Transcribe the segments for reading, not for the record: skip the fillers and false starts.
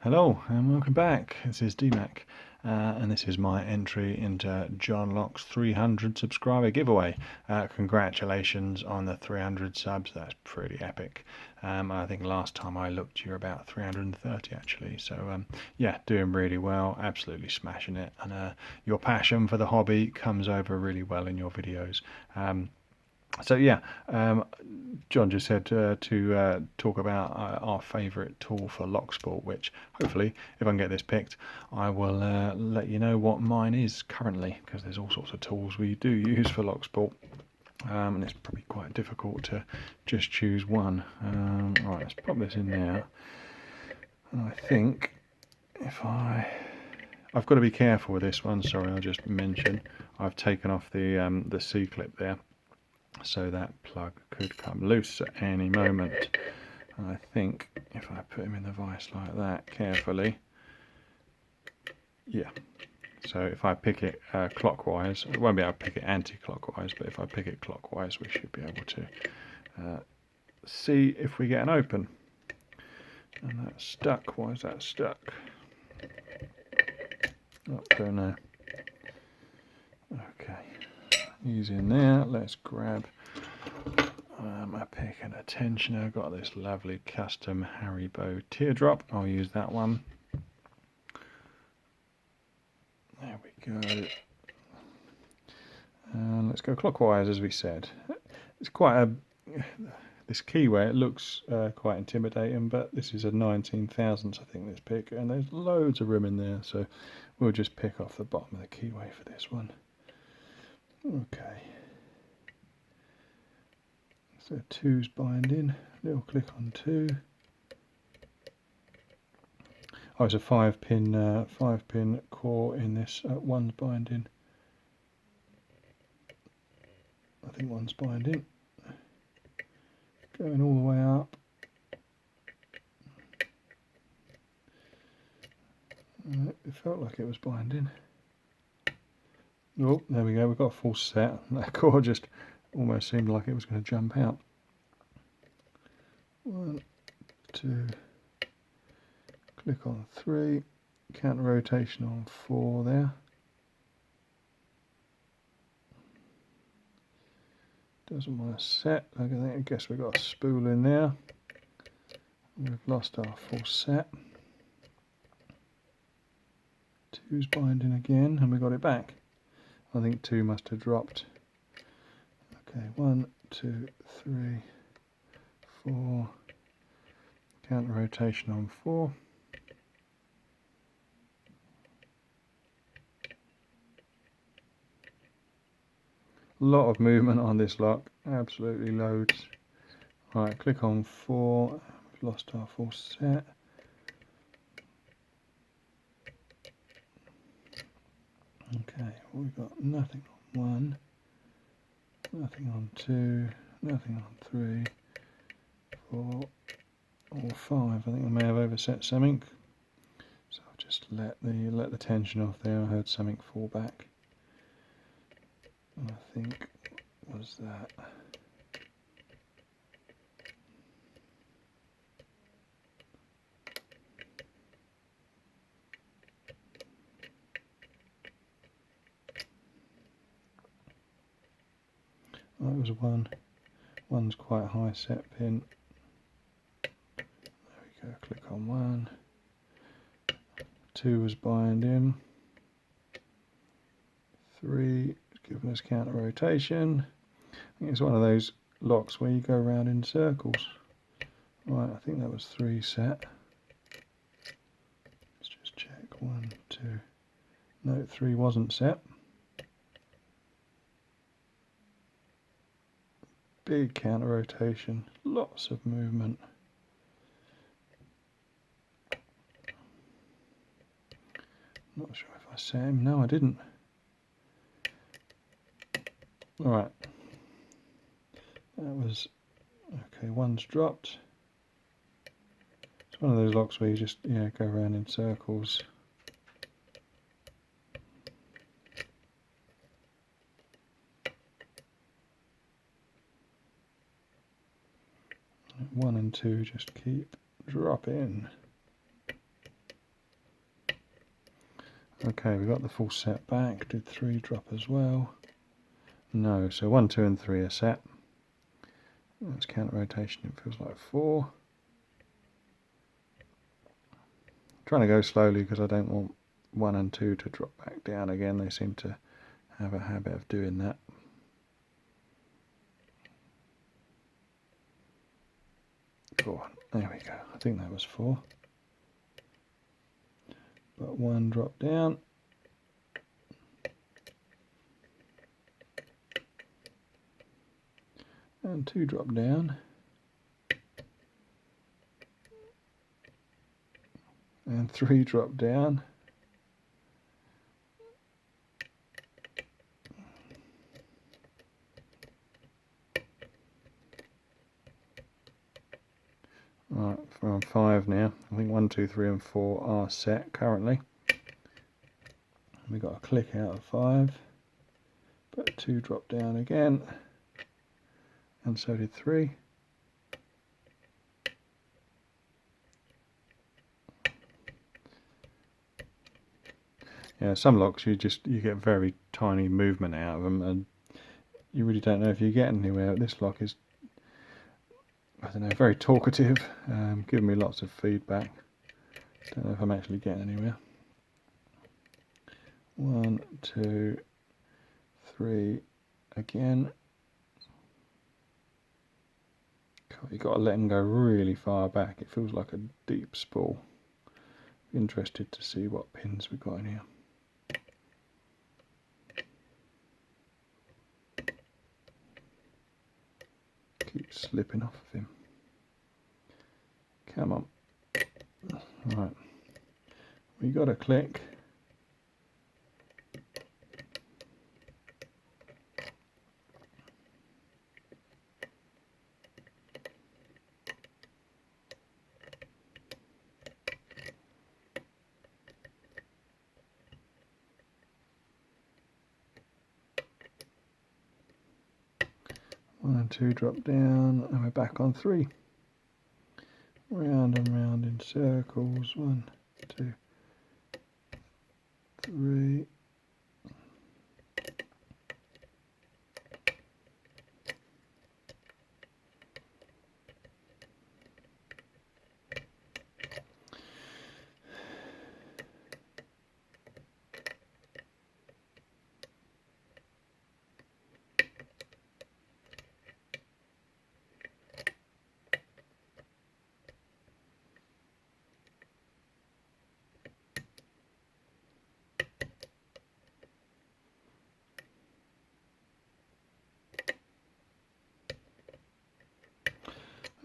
Hello and welcome back. This is Dmac and this is my entry into John Locke's 300 subscriber giveaway. Congratulations on the 300 subs, that's pretty epic. I think last time I looked you're about 330 actually, so yeah, doing really well, absolutely smashing it, and your passion for the hobby comes over really well in your videos. So yeah, John just said to talk about our favourite tool for lock sport, which hopefully, if I can get this picked, I will let you know what mine is currently, because there's all sorts of tools we do use for lock sport, and it's probably quite difficult to just choose one. Right, let's pop this in there. And I think if I've got to be careful with this one. Sorry, I'll just mention I've taken off the C clip there, so that plug could come loose at any moment. And I think if I put him in the vise like that carefully, yeah, so if I pick it clockwise, I won't be able to pick it anti-clockwise, but if I pick it clockwise we should be able to see if we get an open. And that's stuck. Why is that stuck? Oh, don't know. Okay, he's in there. Let's grab a pick and a tensioner. I've got this lovely custom Haribo teardrop. I'll use that one. There we go. And let's go clockwise, as we said. It's quite a... This keyway, it looks quite intimidating, but this is a 19 thousandths, I think, this pick, and there's loads of room in there, so we'll just pick off the bottom of the keyway for this one. Okay. So 2's binding, little click on 2. Oh, it's a 5-pin core in this. 1's binding. I think 1's binding. Going all the way up. It felt like it was binding. Oh, there we go. We've got a full set. That core just almost seemed like it was going to jump out. 1, 2. Click on 3. Counter rotation on 4 there. Doesn't want to set. I guess we've got a spool in there. We've lost our full set. 2's binding again, and we got it back. I think 2 must have dropped. Okay, 1, 2, 3, 4. Counter rotation on 4. A lot of movement on this lock, absolutely loads. Right, click on 4. We've lost our full set. Okay, we've got nothing on 1, nothing on 2, nothing on 3, 4, or 5. I think I may have overset something, so I'll just let the tension off there. I heard something fall back. And I think was that. Oh, it was 1. 1's quite a high set pin. There we go, click on 1. 2 was binding. 3 giving us counter rotation. I think it's one of those locks where you go around in circles. Right, I think that was 3 set. Let's just check. 1, 2. No, 3 wasn't set. Big counter rotation, lots of movement. Not sure if I set him. No, I didn't. Alright. That was okay. 1's dropped. It's one of those locks where you just go around in circles. One and 2 just keep dropping. Okay, we got the full set back. Did 3 drop as well? No, so 1, 2 and 3 are set. That's counter rotation, it feels like 4. Trying to go slowly because I don't want 1 and 2 to drop back down again. They seem to have a habit of doing that. Go on, there we go. I think that was 4. But 1 drop down. And 2 drop down. And 3 drop down. Right, we're on 5 now. I think 1, 2, 3 and 4 are set currently. We got a click out of 5. But 2 drop down again. And so did 3. Yeah, some locks you get very tiny movement out of them, and you really don't know if you're getting anywhere. This lock is, I don't know, very talkative, giving me lots of feedback. Don't know if I'm actually getting anywhere. 1, 2, 3 again. You've got to let them go really far back. It feels like a deep spool. Interested to see what pins we've got in here. Keep slipping off of him. Come on. Right. We got a click. One and 2 drop down, and we're back on 3. Round and round in circles. 1, 2, 3.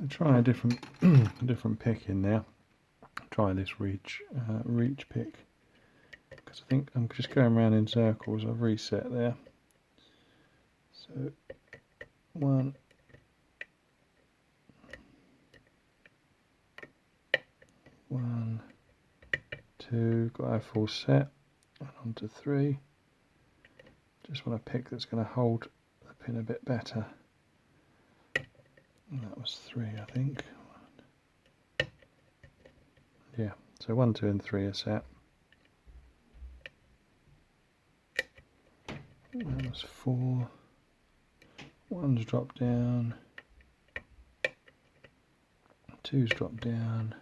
I'll try a different different pick in there. Try this reach pick, because I think I'm just going around in circles. I've reset there. So 1, 1, 2, got our full set, and on to 3. Just want a pick that's going to hold the pin a bit better. And that was 3, I think. Yeah, so 1, 2 and 3 are set. That was 4. 1's dropped down. 2's dropped down.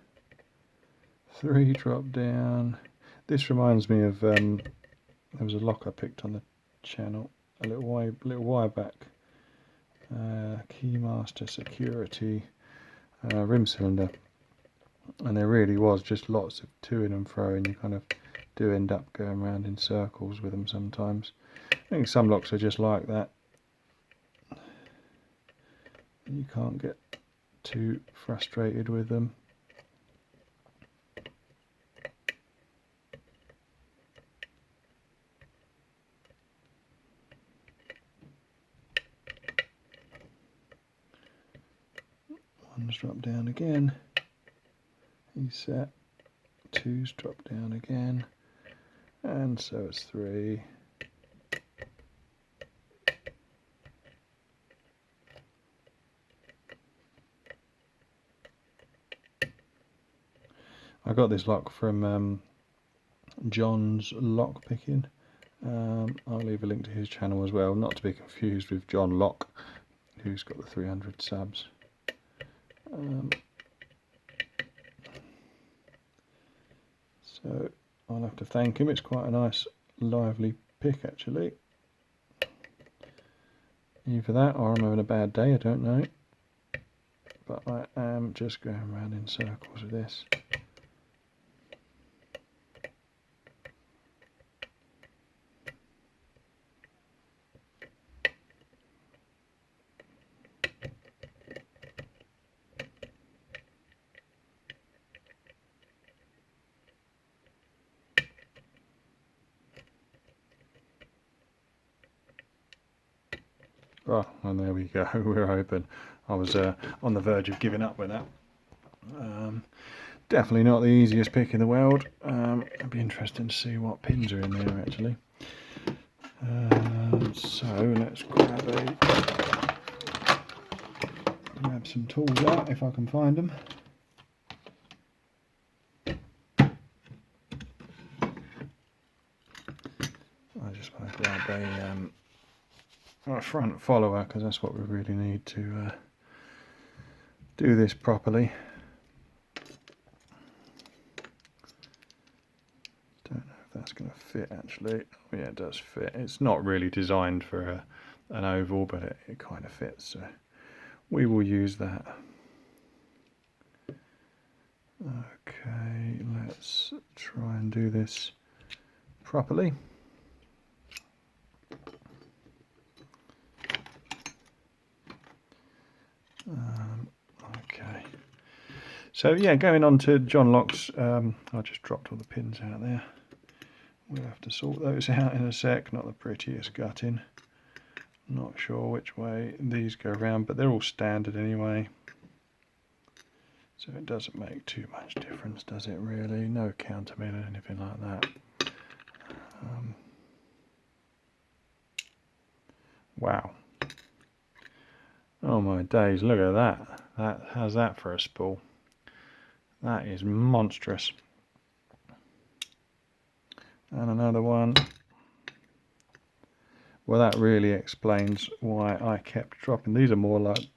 3 dropped down. This reminds me of there was a lock I picked on the channel a little while back. Keymaster Security rim cylinder, and there really was just lots of to and fro, and you kind of do end up going around in circles with them sometimes. I think some locks are just like that. You can't get too frustrated with them. One's dropped down again. He's set. 2's dropped down again. And so it's 3. I got this lock from John's Lockpicking. I'll leave a link to his channel as well, not to be confused with John Lock, who's got the 300 subs. So I'll have to thank him. It's quite a nice lively pick actually. Either that or I'm having a bad day, I don't know. But I am just going around in circles with this. Oh, and there we go, we're open. I was on the verge of giving up with that. Definitely not the easiest pick in the world. It'd be interesting to see what pins are in there actually. So let's grab some tools out if I can find them. I just want to grab a front follower because that's what we really need to do this properly. Don't know if that's going to fit actually. Oh, yeah, it does fit. It's not really designed for an oval, but it kind of fits, so we will use that. Okay, let's try and do this properly. Okay, so yeah, going on to John Lock's, I just dropped all the pins out there. We'll have to sort those out in a sec. Not the prettiest gutting. Not sure which way these go around, but they're all standard anyway. So it doesn't make too much difference, does it really? No countermill or anything like that. Wow. Oh my days, look at that. How's that for a spool? That is monstrous. And another one. Well, that really explains why I kept dropping. These are more like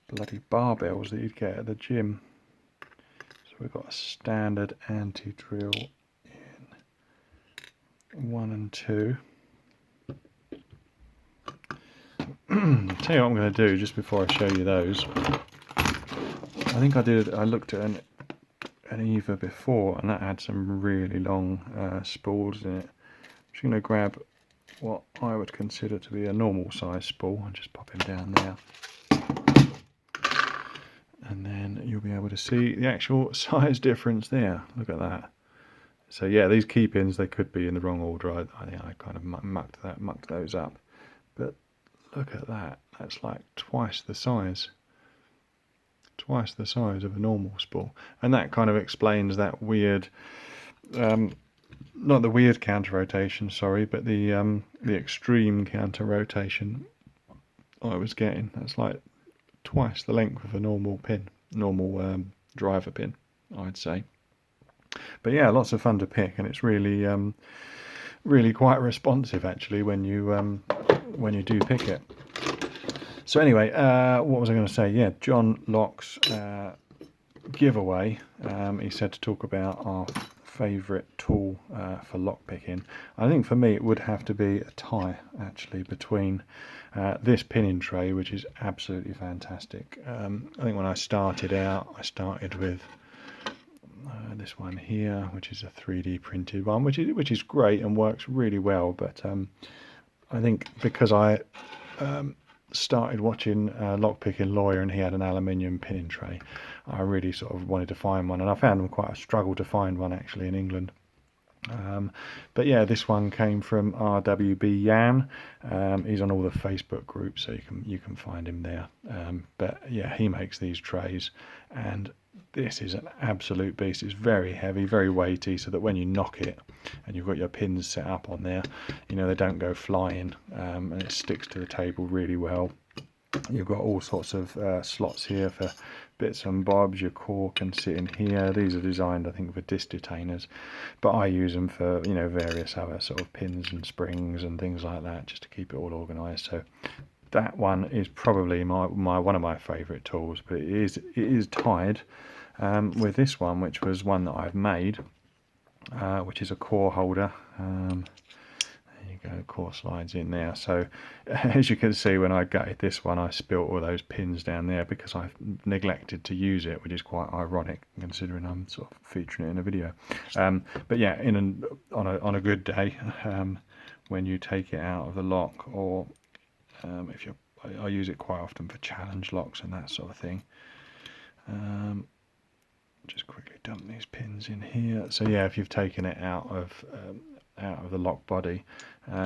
bloody barbells that you'd get at the gym. So we've got a standard anti-drill in 1 and 2. Tell you what I'm going to do just before I show you those. I think I looked at an Evva before, and that had some really long spools in it. I'm just going to grab what I would consider to be a normal size spool and just pop him down there. And then you'll be able to see the actual size difference there. Look at that. So yeah, these key pins, they could be in the wrong order. I think I kind of mucked those up. But look at that. That's like twice the size. Twice the size of a normal spool. And that kind of explains that weird, not the weird counter rotation, sorry, but the extreme counter rotation I was getting. That's like twice the length of a normal pin, normal driver pin, I'd say. But yeah, lots of fun to pick, and it's really really quite responsive actually when you do pick it. So anyway, what was I going to say? Yeah, John Lock's giveaway. He said to talk about our favourite tool for lockpicking. I think for me it would have to be a tie actually between this pinning tray, which is absolutely fantastic. I think when I started out, I started with this one here, which is a 3D printed one, which is great and works really well. But I think because I started watching Lockpicking Lawyer and he had an aluminium pinning tray, I really sort of wanted to find one, and I found them quite a struggle to find one actually in England. But yeah, this one came from RWB Yan. He's on all the Facebook groups, so you can find him there. But yeah, he makes these trays, and this is an absolute beast. It's very heavy, very weighty, so that when you knock it and you've got your pins set up on there, you know, they don't go flying, and it sticks to the table really well. You've got all sorts of slots here for bits and bobs. Your core can sit in here. These are designed, I think, for disc detainers, but I use them for, you know, various other sort of pins and springs and things like that, just to keep it all organised. So that one is probably my one of my favourite tools, but it is tied with this one, which was one that I've made, which is a core holder. There you go, core slides in there. So as you can see, when I gutted this one, I spilt all those pins down there because I've neglected to use it, which is quite ironic considering I'm sort of featuring it in a video. But yeah, on a good day, when you take it out of the lock, or if you're, I use it quite often for challenge locks and that sort of thing. Just quickly dump these pins in here. So yeah, if you've taken it out of the lock body,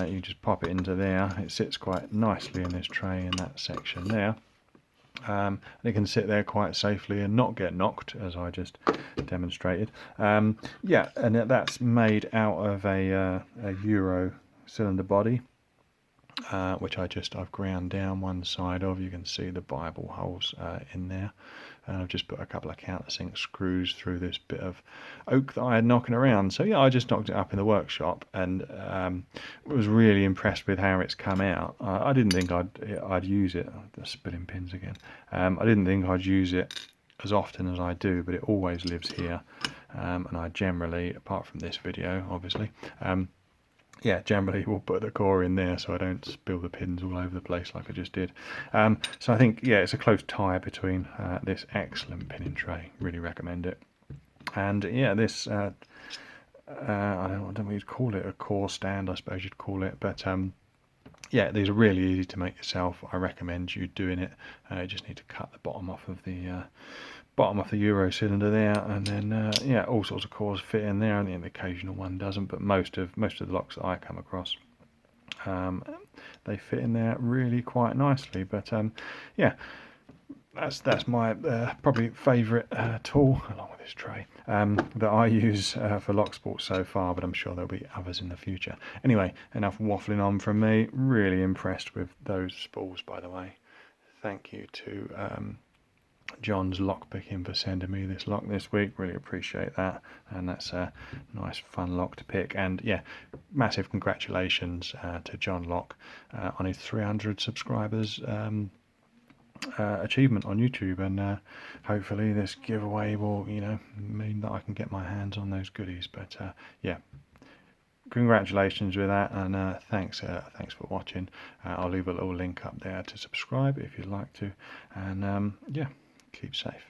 you just pop it into there. It sits quite nicely in this tray in that section there. And it can sit there quite safely and not get knocked, as I just demonstrated. Yeah, and that's made out of a Euro cylinder body, which I've ground down one side of. You can see the Bible holes in there, and I've just put a couple of countersink screws through this bit of oak that I had knocking around. So yeah, I just knocked it up in the workshop, and was really impressed with how it's come out. I didn't think I'd use it. I'm spilling pins again. I didn't think I'd use it as often as I do, but it always lives here, and I generally, apart from this video obviously, yeah, generally we'll put the core in there so I don't spill the pins all over the place like I just did. So I think, yeah, it's a close tie between this excellent pinning tray. Really recommend it. And yeah, this, I don't know what you'd call it, a core stand I suppose you'd call it, but yeah, these are really easy to make yourself. I recommend you doing it. You just need to cut the bottom off of the Euro cylinder there, and then yeah, all sorts of cores fit in there, and the occasional one doesn't, but most of the locks that I come across, they fit in there really quite nicely. But yeah, that's my probably favourite tool, along with this tray, that I use for lock sports so far, but I'm sure there'll be others in the future. Anyway, enough waffling on from me. Really impressed with those spools, by the way. Thank you to John's Lockpicking for sending me this lock this week. Really appreciate that, and that's a nice fun lock to pick. And yeah, massive congratulations to John Lock on his 300 subscribers achievement on YouTube, and hopefully this giveaway will, you know, mean that I can get my hands on those goodies. But yeah, congratulations with that, and thanks for watching. I'll leave a little link up there to subscribe if you'd like to, and yeah, keep safe.